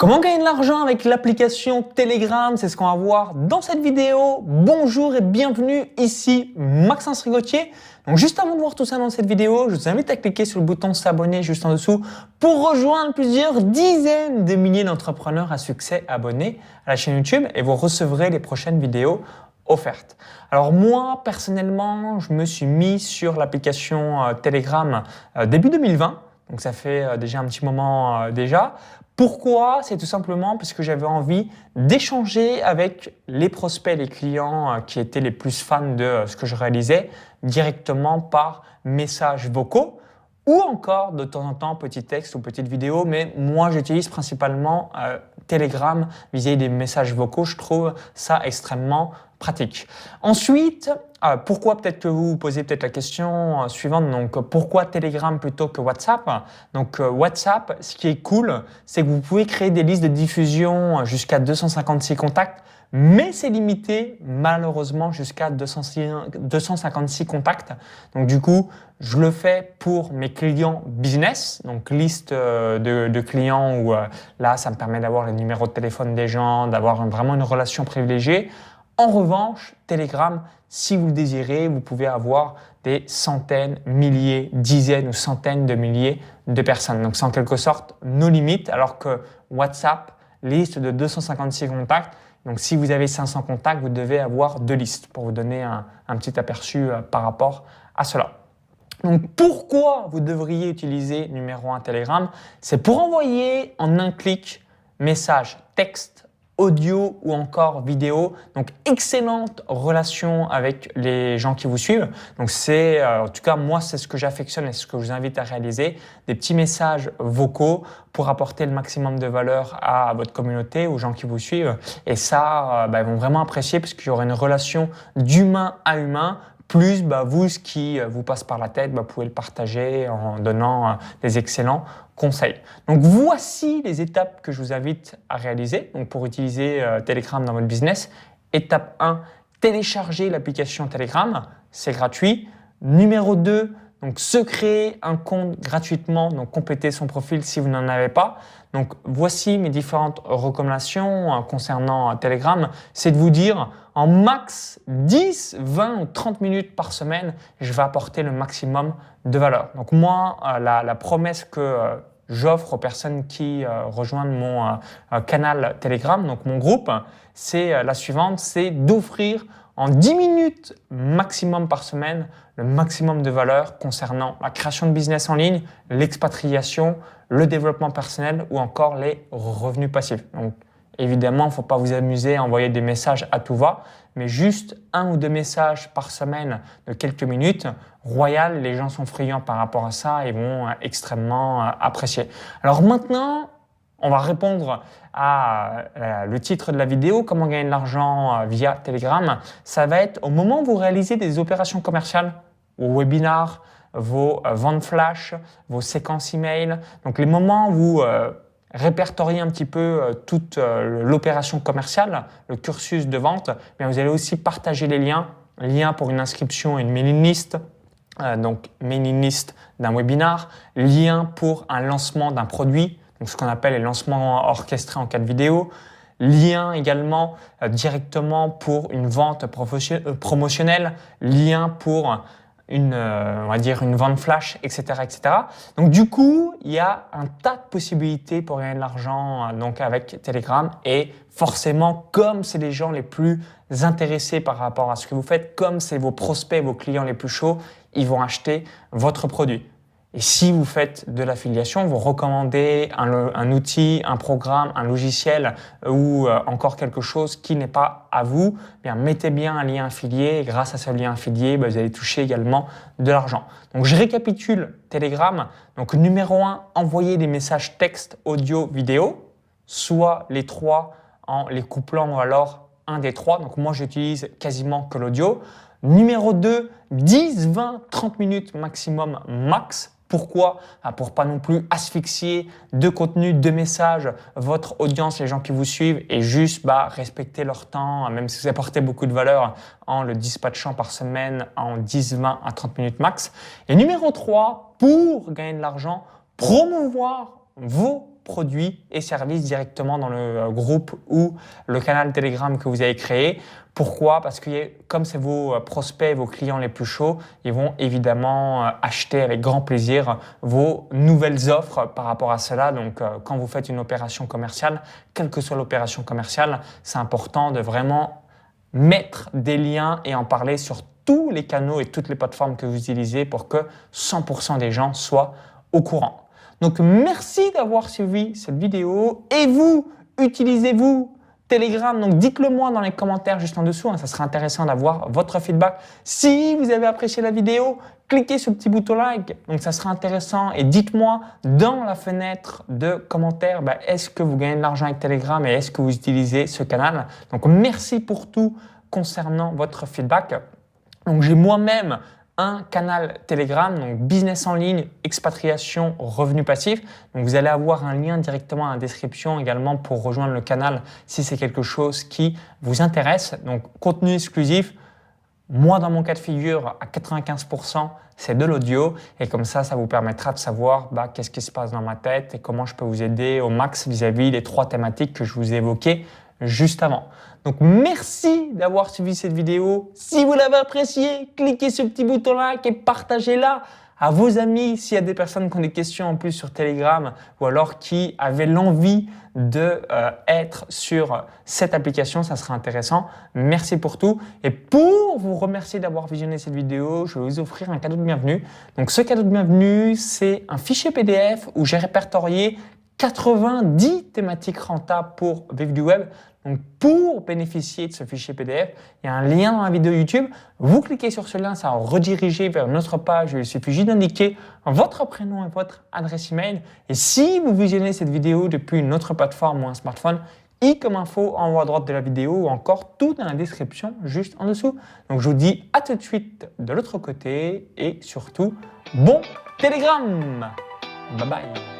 Comment gagner de l'argent avec l'application Telegram? C'est ce qu'on va voir dans cette vidéo. Bonjour et bienvenue, ici Maxence Rigotier. Donc juste avant de voir tout ça dans cette vidéo, je vous invite à cliquer sur le bouton s'abonner juste en dessous pour rejoindre plusieurs dizaines de milliers d'entrepreneurs à succès abonnés à la chaîne YouTube et vous recevrez les prochaines vidéos offertes. Alors moi, personnellement, je me suis mis sur l'application Telegram début 2020. Donc ça fait déjà un petit moment déjà. Pourquoi? C'est tout simplement parce que j'avais envie d'échanger avec les prospects, les clients qui étaient les plus fans de ce que je réalisais directement par messages vocaux ou encore de temps en temps petit texte ou petite vidéo. Mais moi, j'utilise principalement Telegram vis-à-vis des messages vocaux. Je trouve ça extrêmement pratique. Ensuite, pourquoi peut-être que vous vous posez peut-être la question suivante, donc pourquoi Telegram plutôt que WhatsApp? Donc WhatsApp, ce qui est cool, c'est que vous pouvez créer des listes de diffusion jusqu'à 256 contacts, mais c'est limité malheureusement jusqu'à 256 contacts. Donc du coup, je le fais pour mes clients business, donc liste de clients où là, ça me permet d'avoir les numéros de téléphone des gens, d'avoir vraiment une relation privilégiée. En revanche, Telegram, si vous le désirez, vous pouvez avoir des centaines, milliers, dizaines ou centaines de milliers de personnes. Donc, c'est en quelque sorte nos limites, alors que WhatsApp, liste de 256 contacts. Donc, si vous avez 500 contacts, vous devez avoir 2 listes pour vous donner un petit aperçu par rapport à cela. Donc, pourquoi vous devriez utiliser numéro 1 Telegram? C'est pour envoyer en un clic message texte, audio ou encore vidéo. Donc, excellente relation avec les gens qui vous suivent. Donc, en tout cas, moi, c'est ce que j'affectionne et ce que je vous invite à réaliser. Des petits messages vocaux pour apporter le maximum de valeur à votre communauté, aux gens qui vous suivent. Et ça, ils vont vraiment apprécier parce qu'il y aura une relation d'humain à humain. Plus vous, ce qui vous passe par la tête, vous pouvez le partager en donnant des excellents conseils. Donc voici les étapes que je vous invite à réaliser donc, pour utiliser Telegram dans votre business. Étape 1, télécharger l'application Telegram, c'est gratuit. Numéro 2, donc se créer un compte gratuitement, donc compléter son profil si vous n'en avez pas. Donc voici mes différentes recommandations concernant Telegram, c'est de vous dire en max 10, 20 ou 30 minutes par semaine, je vais apporter le maximum de valeur. Donc moi, la promesse que j'offre aux personnes qui rejoignent mon canal Telegram, donc mon groupe, c'est la suivante, c'est d'offrir en 10 minutes maximum par semaine le maximum de valeur concernant la création de business en ligne, l'expatriation, le développement personnel ou encore les revenus passifs. Donc, évidemment, il ne faut pas vous amuser à envoyer des messages à tout va, mais juste 1 ou 2 messages par semaine de quelques minutes. Royal, les gens sont friands par rapport à ça et vont extrêmement apprécier. Alors maintenant, on va répondre à le titre de la vidéo, comment gagner de l'argent via Telegram. Ça va être au moment où vous réalisez des opérations commerciales, vos webinars, vos ventes flash, vos séquences email. Donc les moments où vous répertoriez un petit peu toute l'opération commerciale, le cursus de vente, mais vous allez aussi partager les liens pour une inscription à une mailing list, donc mailing list d'un webinar, lien pour un lancement d'un produit, donc ce qu'on appelle les lancements orchestrés en cas de vidéo, lien également directement pour une vente promotionnelle, lien pour on va dire une vente flash, etc., etc. Donc du coup, il y a un tas de possibilités pour gagner de l'argent donc avec Telegram et forcément, comme c'est les gens les plus intéressés par rapport à ce que vous faites, comme c'est vos prospects, vos clients les plus chauds, ils vont acheter votre produit. Et si vous faites de l'affiliation, vous recommandez un outil, un programme, un logiciel ou encore quelque chose qui n'est pas à vous, bien mettez bien un lien affilié et grâce à ce lien affilié, vous allez toucher également de l'argent. Donc je récapitule Telegram. Donc numéro 1, envoyer des messages texte, audio, vidéo, soit les 3 en les couplant ou alors un des 3. Donc moi j'utilise quasiment que l'audio. Numéro 2, 10, 20, 30 minutes maximum max. Pourquoi? Pour pas non plus asphyxier de contenu, de messages, votre audience, les gens qui vous suivent et juste respecter leur temps, même si vous apportez beaucoup de valeur en le dispatchant par semaine en 10, 20 à 30 minutes max. Et numéro 3, pour gagner de l'argent, promouvoir vos produits et services directement dans le groupe ou le canal Telegram que vous avez créé. Pourquoi? Parce que comme c'est vos prospects, vos clients les plus chauds, ils vont évidemment acheter avec grand plaisir vos nouvelles offres par rapport à cela. Donc, quand vous faites une opération commerciale, quelle que soit l'opération commerciale, c'est important de vraiment mettre des liens et en parler sur tous les canaux et toutes les plateformes que vous utilisez pour que 100% des gens soient au courant. Donc, merci d'avoir suivi cette vidéo. Et vous, utilisez-vous Telegram? Donc, dites-le moi dans les commentaires juste en dessous. Ça serait intéressant d'avoir votre feedback. Si vous avez apprécié la vidéo, cliquez sur le petit bouton like. Donc, ça sera intéressant. Et dites-moi dans la fenêtre de commentaires, est-ce que vous gagnez de l'argent avec Telegram et est-ce que vous utilisez ce canal? Donc, merci pour tout concernant votre feedback. Donc, j'ai moi-même un canal Telegram, donc business en ligne, expatriation, revenus passifs. Donc, vous allez avoir un lien directement dans la description également pour rejoindre le canal si c'est quelque chose qui vous intéresse. Donc, contenu exclusif. Moi, dans mon cas de figure, à 95%, c'est de l'audio. Et comme ça vous permettra de savoir qu'est-ce qui se passe dans ma tête et comment je peux vous aider au max vis-à-vis des 3 thématiques que je vous ai évoquées juste avant. Donc, merci d'avoir suivi cette vidéo. Si vous l'avez appréciée, cliquez sur le petit bouton like et partagez-la à vos amis s'il y a des personnes qui ont des questions en plus sur Telegram ou alors qui avaient l'envie d'être sur cette application, ça serait intéressant. Merci pour tout. Et pour vous remercier d'avoir visionné cette vidéo, je vais vous offrir un cadeau de bienvenue. Donc, ce cadeau de bienvenue, c'est un fichier PDF où j'ai répertorié 90 thématiques rentables pour vivre du web. Donc, pour bénéficier de ce fichier PDF, il y a un lien dans la vidéo YouTube. Vous cliquez sur ce lien, ça va rediriger vers notre page. Il suffit juste d'indiquer votre prénom et votre adresse email. Et si vous visionnez cette vidéo depuis une autre plateforme ou un smartphone, i comme info en haut à droite de la vidéo ou encore tout dans la description juste en dessous. Donc, je vous dis à tout de suite de l'autre côté et surtout, bon Telegram! Bye bye!